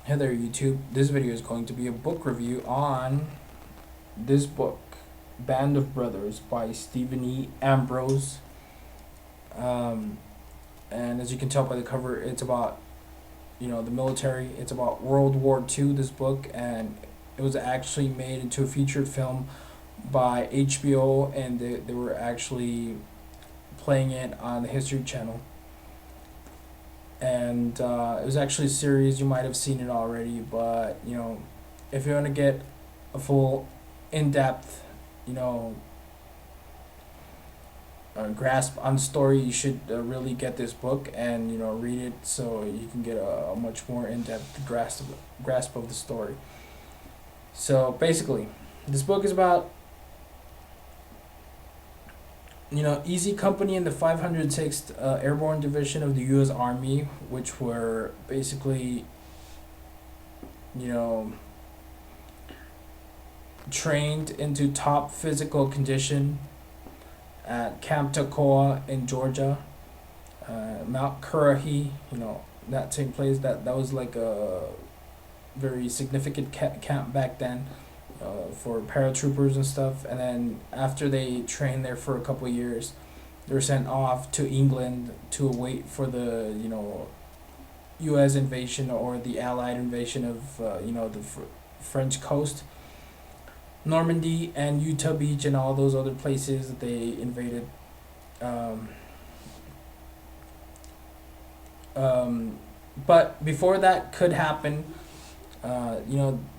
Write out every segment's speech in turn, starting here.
Hey there, YouTube. This video is going to be a book review on this book, Band of Brothers by Stephen E. Ambrose. Um, and as you can tell by the cover, it's about the military. It's about World War II. This book, and it was actually made into a featured film by HBO, and they were actually playing it on the History Channel. And it was actually a series. You might have seen it already, but if you want to get a full, in-depth, you know, grasp on the story, you should really get this book and read it so you can get a much more in-depth grasp of the story. So basically, this book is about Easy Company in the 506th Airborne Division of the U.S. Army, which were basically, you know, trained into top physical condition at Camp Toccoa in Georgia, Mount Currahee, that same place. That was like a very significant camp back then for paratroopers and stuff. And then after they trained there for a couple of years, they were sent off to England to wait for the U.S. invasion or the Allied invasion of the French coast, Normandy and Utah Beach and all those other places that they invaded. Um, but before that could happen,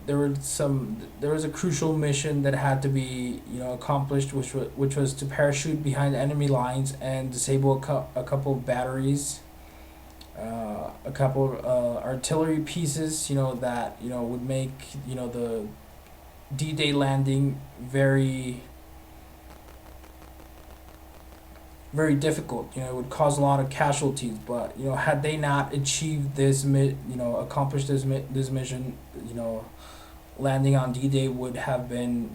there was a crucial mission that had to be accomplished, which was to parachute behind enemy lines and disable a couple of batteries, a couple of artillery pieces, that would make the D-Day landing very very difficult. It would cause a lot of casualties. But had they not achieved accomplished this mission, landing on D-Day would have been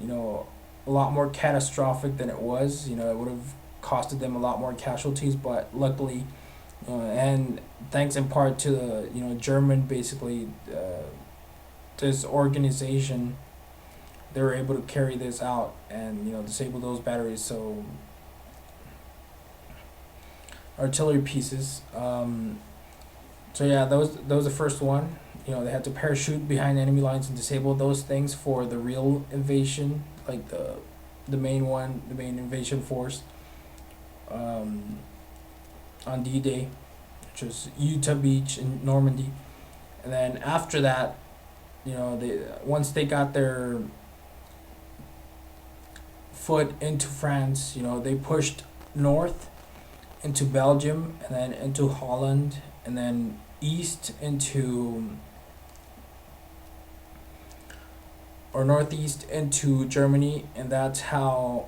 a lot more catastrophic than it was. It would have costed them a lot more casualties. But luckily, and thanks in part to the German basically this organization, they were able to carry this out and disable those batteries. So artillery pieces. So yeah, that was the first one. They had to parachute behind enemy lines and disable those things for the real invasion, like the main one, the main invasion force. On D-Day, which was Utah Beach in Normandy, and then after that, they once they got their foot into France, they pushed north into Belgium and then into Holland and then east into or northeast into Germany. And that's how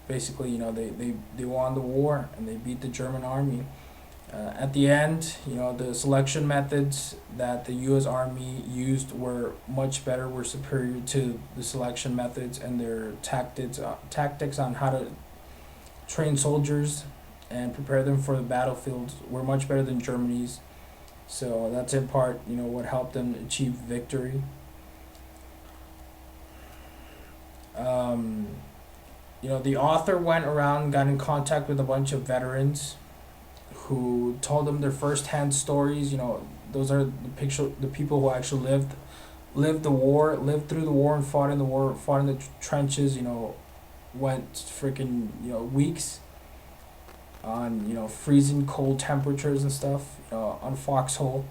basically they won the war and they beat the German army. At the end, the selection methods that the U.S. Army used were much better, were superior to the selection methods, and their tactics on how to train soldiers and prepare them for the battlefields were much better than Germany's. So that's in part, what helped them achieve victory. The author went around, got in contact with a bunch of veterans who told them their first-hand stories. Those are the people who actually lived the war, lived through the war, and fought in the war, fought in the trenches. Went freaking weeks on freezing cold temperatures and stuff. On foxhole.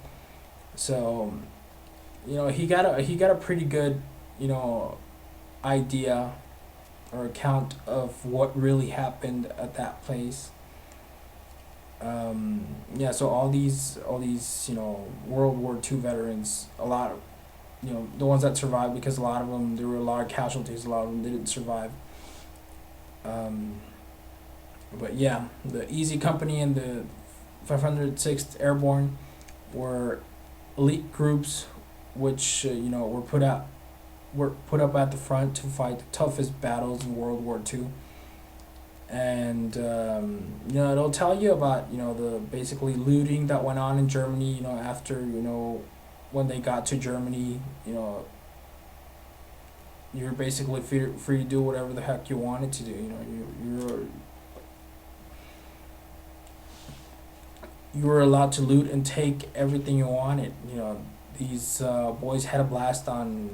So he got a pretty good idea or account of what really happened at that place. Yeah, so all these World War II veterans, a lot of the ones that survived, because a lot of them, there were a lot of casualties, a lot of them didn't survive. But yeah, the Easy Company and the 506th Airborne were elite groups, which were put up at the front to fight the toughest battles in World War II. and it'll tell you about the basically looting that went on in Germany. After when they got to Germany, you're basically free to do whatever the heck you wanted to do. You were allowed to loot and take everything you wanted. These boys had a blast on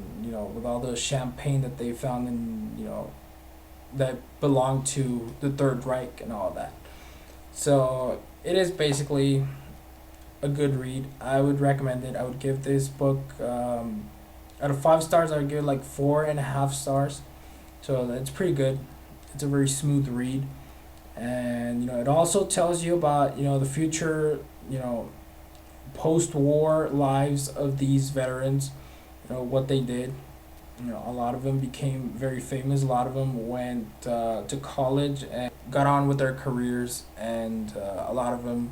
with all the champagne that they found in that belonged to the Third Reich and all that. So it is basically a good read. I would recommend it. I would give this book out of 5 stars. I would give it like 4.5 stars. So it's pretty good. It's a very smooth read, and it also tells you about the future, post-war lives of these veterans. What they did. A lot of them became very famous. A lot of them went to college and got on with their careers, and a lot of them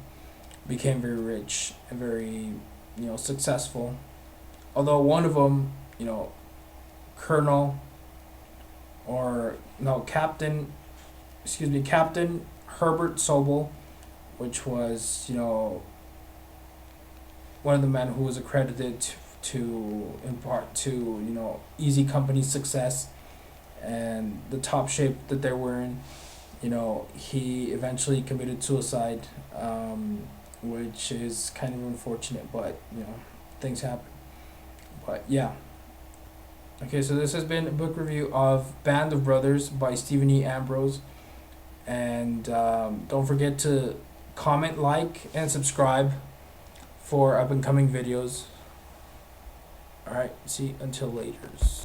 became very rich and very successful. Although one of them, Colonel or no Captain, excuse me, Captain Herbert Sobel, which was one of the men who was accredited to in part to Easy Company's success and the top shape that they were in. He eventually committed suicide, which is kind of unfortunate, but things happen. But yeah. Okay, so this has been a book review of Band of Brothers by Stephen E. Ambrose. And don't forget to comment, like, and subscribe for up and coming videos. Alright, see, until later.